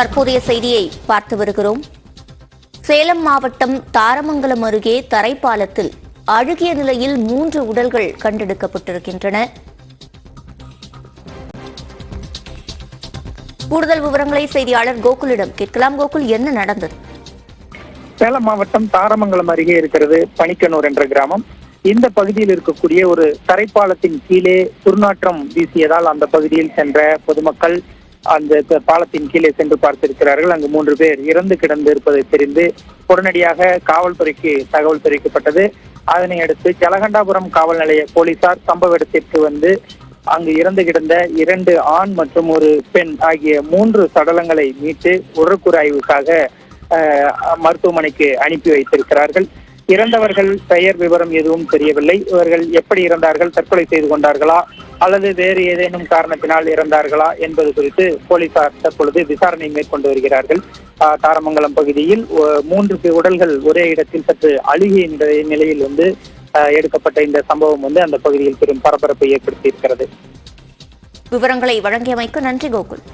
தற்போதைய செய்தியை பார்த்து வருகிறோம். சேலம் மாவட்டம் தாரமங்கலம் அருகே தரைப்பாலத்தில் அழுகிய நிலையில் 3 உடல்கள் கண்டெடுக்கப்பட்டிருக்கின்றன. கூடுதல் விவரங்களை செய்தியாளர் கோகுலிடம் கேட்கலாம். கோகுல், என்ன நடந்தது? சேலம் மாவட்டம் தாரமங்கலம் அருகே இருக்கிறது பனிக்கனூர் என்ற கிராமம். இந்த பகுதியில் இருக்கக்கூடிய ஒரு தரைப்பாலத்தின் கீழே துர்நாற்றம் வீசியதால் அந்த பகுதியில் சென்ற பொதுமக்கள் அந்த பாலத்தின் கீழே சென்று பார்த்திருக்கிறார்கள். அங்கு 3 பேர் இறந்து கிடந்து இருப்பதை தெரிந்து உடனடியாக காவல்துறைக்கு தகவல் தெரிவிக்கப்பட்டது. அதனை அடுத்து ஜலகண்டாபுரம் காவல் நிலைய போலீசார் சம்பவ இடத்திற்கு வந்து அங்கு இறந்து கிடந்த 2 ஆண் மற்றும் ஒரு பெண் ஆகிய 3 சடலங்களை மீட்டு உடற்கூறாய்வுக்காக மருத்துவமனைக்கு அனுப்பி வைத்திருக்கிறார்கள். இறந்தவர்கள் பெயர் விவரம் எதுவும் தெரியவில்லை. இவர்கள் எப்படி இறந்தார்கள், தற்கொலை செய்து கொண்டார்களா அல்லது வேறு ஏதேனும் காரணத்தினால் இறந்தார்களா என்பது குறித்து போலீசார் தற்பொழுது விசாரணை மேற்கொண்டு வருகிறார்கள். தாரமங்கலம் பகுதியில் 3 உடல்கள் ஒரே இடத்தில் சற்று அழுகிய நிலையில் வந்து எடுக்கப்பட்ட இந்த சம்பவம் வந்து அந்த பகுதியில் பெரும் பரபரப்பை ஏற்படுத்தி இருக்கிறது. விவரங்களை வழங்கியமைக்கு நன்றி கோகுல்.